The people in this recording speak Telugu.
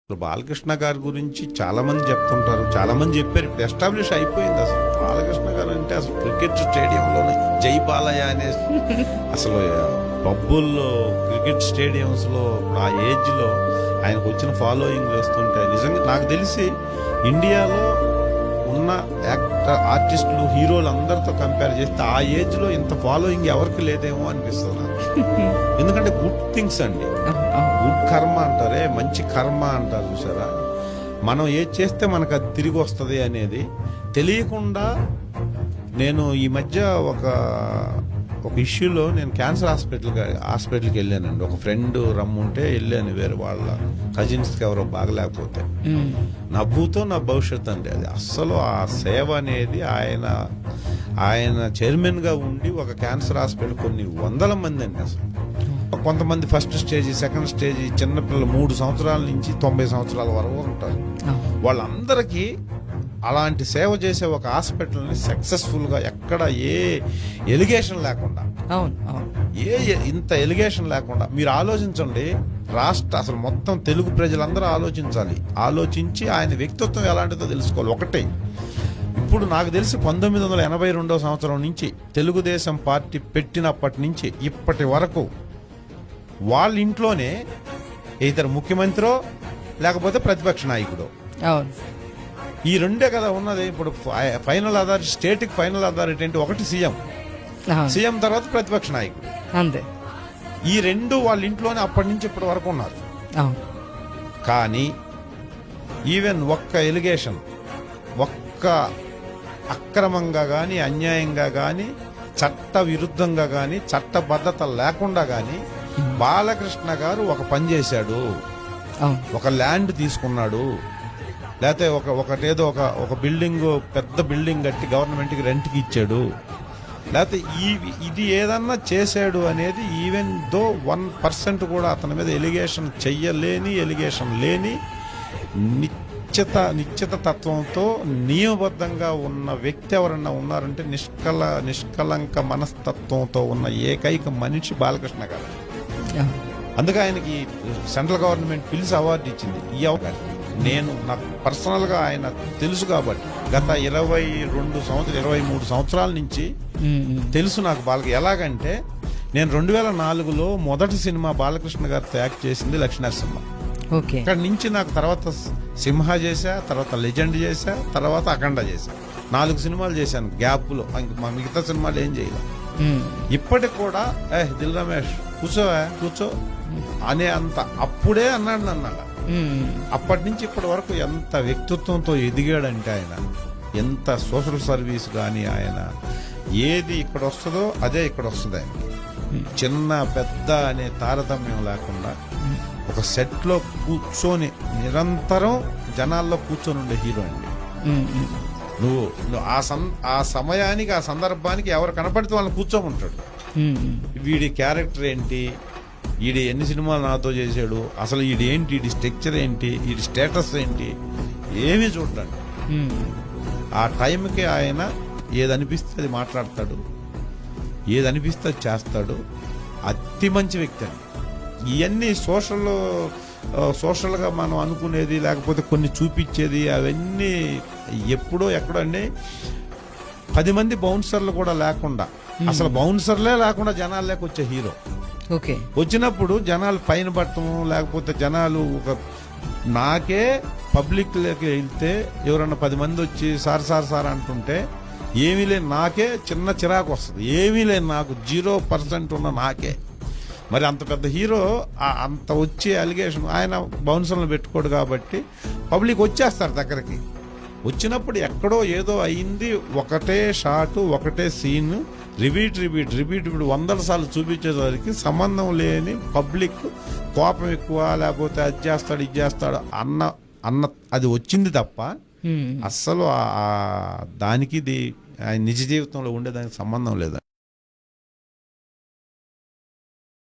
బాలకృష్ణ గారి గురించి చాలా మంది చెప్తుంటారు, చాలా మంది చెప్పారు. ఇప్పుడు ఎస్టాబ్లిష్ అయిపోయింది. అసలు బాలకృష్ణ గారు అంటే అసలు క్రికెట్ స్టేడియంలోనే జై బాలయ్య అనే అసలు పబ్బుల్లో, క్రికెట్ స్టేడియంస్ లో ఆ ఏజ్ లో ఆయనకు వచ్చిన ఫాలోయింగ్ వస్తుంటే నిజంగా నాకు తెలిసి ఇండియాలో ఉన్న యాక్టర్, ఆర్టిస్టులు, హీరోలు అందరితో కంపేర్ చేస్తే ఆ ఏజ్ లో ఇంత ఫాలోయింగ్ ఎవరికి లేదేమో అనిపిస్తుంది నాకు. ఎందుకంటే గుడ్ థింగ్స్ అండి, గుడ్ కర్మ అంటారే, మంచి కర్మ అంటారు చూసారా. మనం ఏది చేస్తే మనకు అది తిరిగి వస్తుంది అనేది తెలియకుండా. నేను ఈ మధ్య ఒక ఇష్యూలో నేను క్యాన్సర్ హాస్పిటల్కి వెళ్ళానండి. ఒక ఫ్రెండ్ రమ్ముంటే వెళ్ళాను, వేరే వాళ్ళ కజిన్స్కి ఎవరో బాగలేకపోతే. నవ్వుతో నా భవిష్యత్తు అండి అది. అస్సలు ఆ సేవ అనేది ఆయన చైర్మన్గా ఉండి ఒక క్యాన్సర్ హాస్పిటల్ కొన్ని వందల మంది అండి. అసలు కొంతమంది ఫస్ట్ స్టేజ్, సెకండ్ స్టేజ్, చిన్నపిల్లలు 3 సంవత్సరాల నుంచి 90 సంవత్సరాల వరకు ఉంటారు. వాళ్ళందరికీ అలాంటి సేవ చేసే ఒక హాస్పిటల్ని సక్సెస్ఫుల్గా ఎక్కడ ఏ ఎలిగేషన్ లేకుండా, ఇంత ఎలిగేషన్ లేకుండా మీరు ఆలోచించండి. అసలు మొత్తం తెలుగు ప్రజలందరూ ఆలోచించి ఆయన వ్యక్తిత్వం ఎలాంటిదో తెలుసుకోవాలి. ఒకటే, ఇప్పుడు నాకు తెలిసి 1982 సంవత్సరం నుంచి తెలుగుదేశం పార్టీ పెట్టినప్పటి నుంచి ఇప్పటి వరకు వాళ్ళ ఇంట్లోనే ఇతరు ముఖ్యమంత్రి లేకపోతే ప్రతిపక్ష నాయకుడు, ఈ రెండే కదా ఉన్నది. ఇప్పుడు ఫైనల్ అథారిటీ, స్టేట్కి ఫైనల్ అథారిటీ ఏంటి? ఒకటి సీఎం తర్వాత ప్రతిపక్ష నాయకుడు, అంతే. ఈ రెండు వాళ్ళ ఇంట్లోనే అప్పటి నుంచి ఇప్పటి వరకు ఉన్నారు. కానీ ఈవెన్ ఒక్క ఎలిగేషన్, ఒక్క అక్రమంగా కానీ, అన్యాయంగా కానీ, చట్ట విరుద్ధంగా కానీ, చట్టబద్ధత లేకుండా కానీ బాలకృష్ణ గారు ఒక పని చేశాడు. ఒక ల్యాండ్ తీసుకున్నాడు, లేకపోతే ఒకటేదో ఒక బిల్డింగ్, పెద్ద బిల్డింగ్ కట్టి గవర్నమెంట్కి రెంట్కి ఇచ్చాడు, లేకపోతే ఇది ఏదన్నా చేశాడు అనేది ఈవెన్ దో 1% కూడా అతని మీద ఎలిగేషన్ లేని నిశ్చిత తత్వంతో నియమబద్ధంగా ఉన్న వ్యక్తి ఎవరన్నా ఉన్నారంటే నిష్కలంక మనస్తత్వంతో ఉన్న ఏకైక మనిషి బాలకృష్ణ గారు. అందుకే ఆయనకి సెంట్రల్ గవర్నమెంట్ పిలిచి అవార్డు ఇచ్చింది. ఈ అవార్డు నాకు పర్సనల్గా ఆయన తెలుసు కాబట్టి గత 23 సంవత్సరాల నుంచి తెలుసు నాకు ఎలాగంటే నేను 2004లో మొదటి సినిమా బాలకృష్ణ గారితో యాక్ట్ చేసింది లక్ష్మీనరసింహ. అక్కడ నుంచి నాకు తర్వాత సింహ చేశా, తర్వాత లెజెండ్ చేశా, తర్వాత అఖండ చేశా. 4 సినిమాలు చేశాను గ్యాప్ లో. మా మిగతా సినిమాలు ఏం చేయలే. ఇప్పటికి కూడా దిల్ రమేష్ కూర్చో అనే అంత అప్పుడే అన్నాడు నన్ను. అప్పటి నుంచి ఇప్పటి వరకు ఎంత వ్యక్తిత్వంతో ఎదిగాడంటే ఆయన, ఎంత సోషల్ సర్వీస్ కానీ, ఆయన ఏది ఇక్కడ వస్తుందో అదే ఇక్కడ వస్తుంది. ఆయన చిన్న పెద్ద అనే తారతమ్యం లేకుండా ఒక సెట్ లో కూర్చొని నిరంతరం జనాల్లో కూర్చొని ఉండే హీరో అండి. నువ్వు ఆ సమయానికి, ఆ సందర్భానికి ఎవరు కనపడితే వాళ్ళని కూర్చోమంటాడు. వీడి క్యారెక్టర్ ఏంటి, వీడి ఎన్ని సినిమాలు నాతో చేశాడు, అసలు వీడి ఏంటి, వీడి స్ట్రక్చర్ ఏంటి, వీడి స్టేటస్ ఏంటి, ఏమీ చూడండి. ఆ టైంకి ఆయన ఏదనిపిస్తే అది మాట్లాడతాడు, ఏదనిపిస్తే అది చేస్తాడు. అతి మంచి వ్యక్తి అండి. ఇవన్నీ సోషల్గా మనం అనుకునేది, లేకపోతే కొన్ని చూపించేది, అవన్నీ ఎప్పుడో ఎక్కడో అండి. 10 మంది బౌన్సర్లు కూడా లేకుండా, అసలు బౌన్సర్లే లేకుండా జనాల్లోకి వచ్చే హీరో. వచ్చినప్పుడు జనాలు పైన పట్టము, లేకపోతే జనాలు నాకే పబ్లిక్ లోకి వెళ్తే ఎవరన్నా 10 మంది వచ్చి సార్ అంటుంటే ఏమీ లేని నాకే చిన్న చిరాకు వస్తుంది. ఏమీ లేని నాకు 0% ఉన్న నాకే. మరి అంత పెద్ద హీరో అంత వచ్చే అలిగేషన్, ఆయన బౌన్సర్లను పెట్టుకోడు కాబట్టి పబ్లిక్ వచ్చేస్తారు దగ్గరికి. వచ్చినప్పుడు ఎక్కడో ఏదో అయింది, ఒకటే షాటు, ఒకటే సీన్, రిపీట్ 100 సార్లు చూపించేసరికి సంబంధం లేని పబ్లిక్ కోపం ఎక్కువ, లేకపోతే అది చేస్తాడు ఇది చేస్తాడు అన్న అది వచ్చింది తప్ప అస్సలు దానికి ఆయన నిజ జీవితంలో ఉండేదానికి సంబంధం లేదండి.